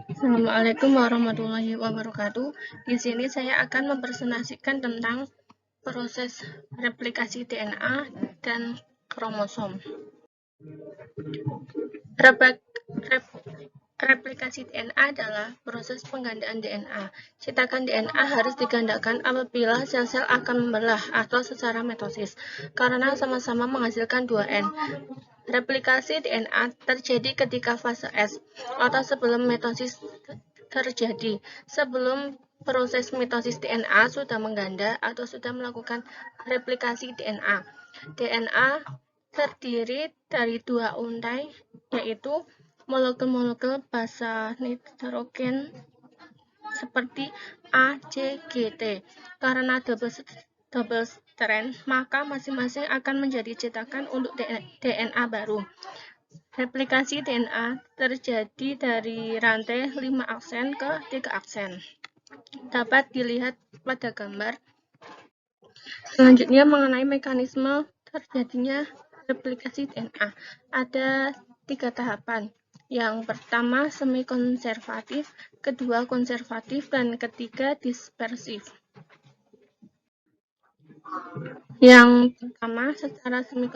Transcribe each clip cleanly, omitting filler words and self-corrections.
Assalamualaikum warahmatullahi wabarakatuh. Di sini saya akan mempresentasikan tentang proses replikasi DNA dan kromosom. Replikasi DNA adalah proses penggandaan DNA. Cetakan DNA harus digandakan apabila sel-sel akan membelah atau secara mitosis, karena sama-sama menghasilkan 2N. Replikasi DNA terjadi ketika fase S atau sebelum mitosis terjadi. Sebelum proses mitosis DNA sudah mengganda atau sudah melakukan replikasi DNA. DNA terdiri dari 2 untai, yaitu molekul-molekul basa nitrogen seperti ACGT. Karena double strand, maka masing-masing akan menjadi cetakan untuk DNA baru. Replikasi DNA terjadi dari rantai 5 aksen ke 3 aksen. Dapat dilihat pada gambar. Selanjutnya mengenai mekanisme terjadinya replikasi DNA. Ada 3 tahapan. Yang pertama semi konservatif, kedua konservatif, dan ketiga dispersif. Yang pertama secara semi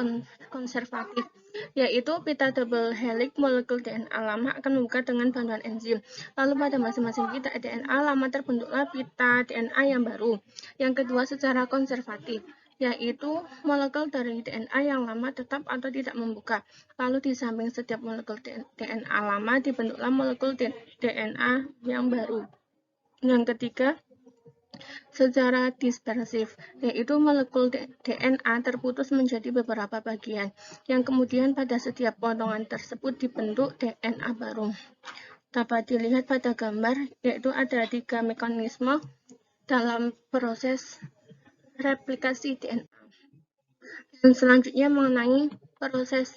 konservatif, yaitu pita double helix molekul DNA lama akan membuka dengan bantuan enzim. Lalu pada masing-masing pita DNA lama terbentuklah pita DNA yang baru. Yang kedua secara konservatif, yaitu molekul dari DNA yang lama tetap atau tidak membuka. Lalu di samping setiap molekul DNA lama dibentuklah molekul DNA yang baru. Yang ketiga secara dispersif, yaitu molekul DNA terputus menjadi beberapa bagian, yang kemudian pada setiap potongan tersebut dibentuk DNA baru. Dapat dilihat pada gambar, yaitu ada 3 mekanisme dalam proses replikasi DNA. Dan selanjutnya mengenai proses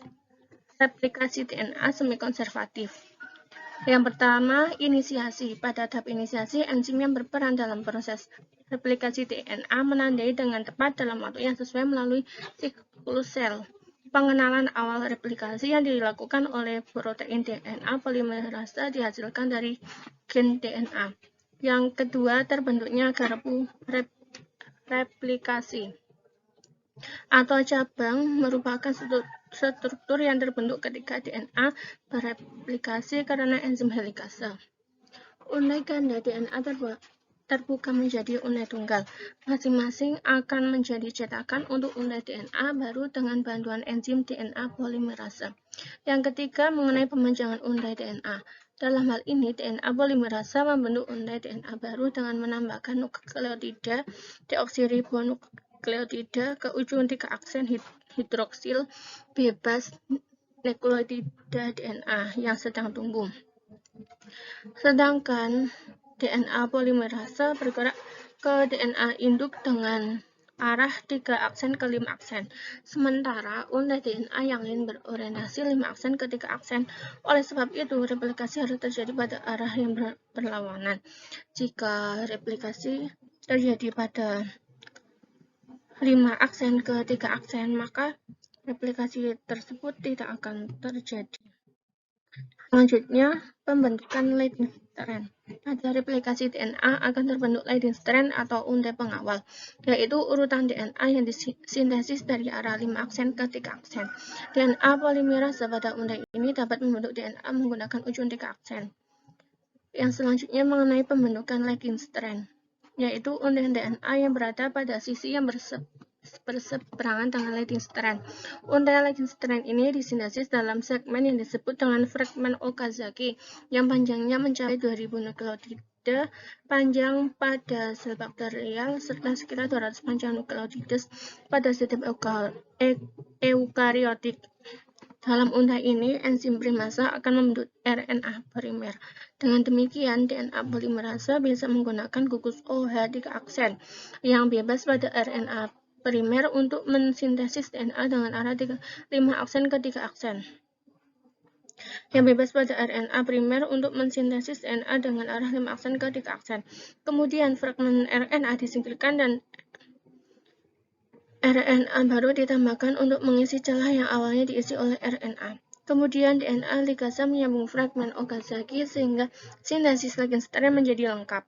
replikasi DNA semi konservatif. Yang pertama, inisiasi. Pada tahap inisiasi, enzim yang berperan dalam proses replikasi DNA menandai dengan tepat dalam waktu yang sesuai melalui siklus sel. Pengenalan awal replikasi yang dilakukan oleh protein DNA polimerase dihasilkan dari gen DNA. Yang kedua, terbentuknya garpu replikasi atau cabang merupakan struktur yang terbentuk ketika DNA bereplikasi karena enzim helikase. Untai ganda DNA terbuka menjadi untai tunggal. Masing-masing akan menjadi cetakan untuk untai DNA baru dengan bantuan enzim DNA polimerase. Yang ketiga, mengenai pemanjangan untai DNA. Dalam hal ini, DNA polimerase membentuk untai DNA baru dengan menambahkan nukleotida deoksiribonukleotida ke ujung 3 aksen hidroksil bebas nukleotida DNA yang sedang tumbuh. Sedangkan DNA polimerase bergerak ke DNA induk dengan arah 3 aksen ke 5 aksen. Sementara untai DNA yang lain berorientasi 5 aksen ke 3 aksen. Oleh sebab itu, replikasi harus terjadi pada arah yang berlawanan. Jika replikasi terjadi pada 5 aksen ke 3 aksen, maka replikasi tersebut tidak akan terjadi. Selanjutnya, pembentukan leading strand. Pada replikasi DNA akan terbentuk leading strand atau untai pengawal, yaitu urutan DNA yang disintesis dari arah 5 aksen ke 3 aksen. DNA polimerase pada untai ini dapat membentuk DNA menggunakan ujung 3 aksen. Yang selanjutnya mengenai pembentukan leading strand, yaitu untai DNA yang berada pada sisi yang berseberangan dengan leading strand. Untai leading strand ini disintesis dalam segmen yang disebut dengan fragmen Okazaki, yang panjangnya mencapai 2000 nukleotida panjang pada sel bakterial serta sekitar 200 panjang nukleotides pada setiap eukariotik. Dalam untai ini, enzim primase akan membentuk RNA primer. Dengan demikian, DNA polimerase bisa menggunakan gugus OH 3 aksen yang bebas pada RNA primer untuk mensintesis DNA dengan arah 5 aksen ke 3 aksen. Yang bebas pada RNA primer untuk mensintesis DNA dengan arah 5 aksen ke 3 aksen. Kemudian fragmen RNA disingkirkan dan RNA baru ditambahkan untuk mengisi celah yang awalnya diisi oleh RNA. Kemudian DNA ligase menyambung fragmen Okazaki sehingga sintesis Lagenstein menjadi lengkap.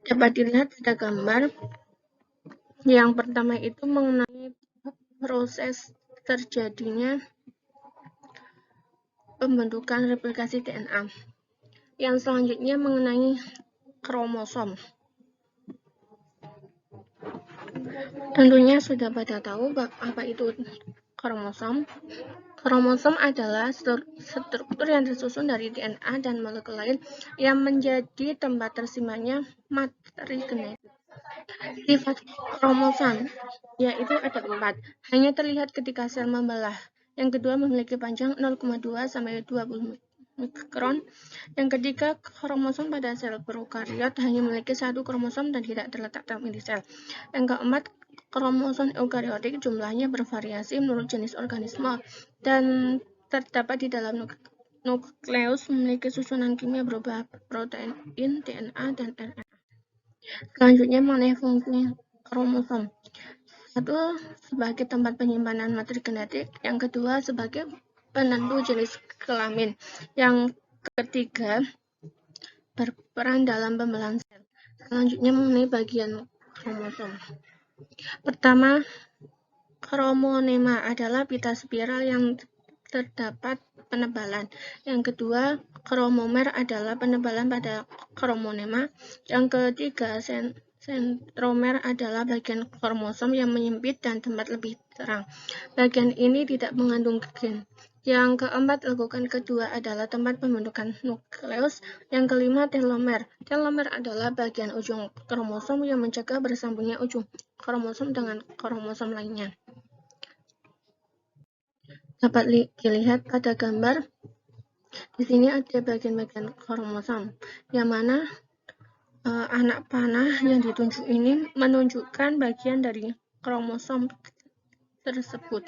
Dapat dilihat pada gambar yang pertama itu mengenai proses terjadinya pembentukan replikasi DNA. Yang selanjutnya mengenai kromosom. Tentunya sudah pada tahu apa itu kromosom. Kromosom adalah struktur yang tersusun dari DNA dan molekul lain yang menjadi tempat tersimpannya materi genetik. Sifat kromosom yaitu ada 4, hanya terlihat ketika sel membelah. Yang kedua memiliki panjang 0,2 sampai 20 mikron. Yang ketiga, kromosom pada sel prokariot hanya memiliki 1 kromosom dan tidak terletak dalam inti sel. Yang keempat, kromosom eukariotik jumlahnya bervariasi menurut jenis organisme dan terdapat di dalam nukleus, memiliki susunan kimia berupa protein, DNA, dan RNA. Selanjutnya mengenai fungsi kromosom. 1. Sebagai tempat penyimpanan materi genetik. Yang kedua sebagai penentu jenis kelamin. Yang ketiga berperan dalam pembelahan sel. Selanjutnya mengenai bagian kromosom. Pertama, kromonema adalah pita spiral yang terdapat penebalan. Yang kedua, kromomer adalah penebalan pada kromonema. Yang ketiga, sentromer adalah bagian kromosom yang menyempit dan tempat lebih terang. Bagian ini tidak mengandung gen. Yang keempat, lekukan kedua adalah tempat pembentukan nukleus. Yang kelima, telomer. Telomer adalah bagian ujung kromosom yang mencegah bersambungnya ujung kromosom dengan kromosom lainnya. Dapat dilihat pada gambar. Di sini ada bagian-bagian kromosom, yang mana anak panah yang ditunjuk ini menunjukkan bagian dari kromosom tersebut.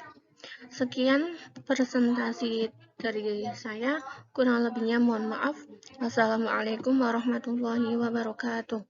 Sekian presentasi dari saya, kurang lebihnya mohon maaf. Wassalamualaikum warahmatullahi wabarakatuh.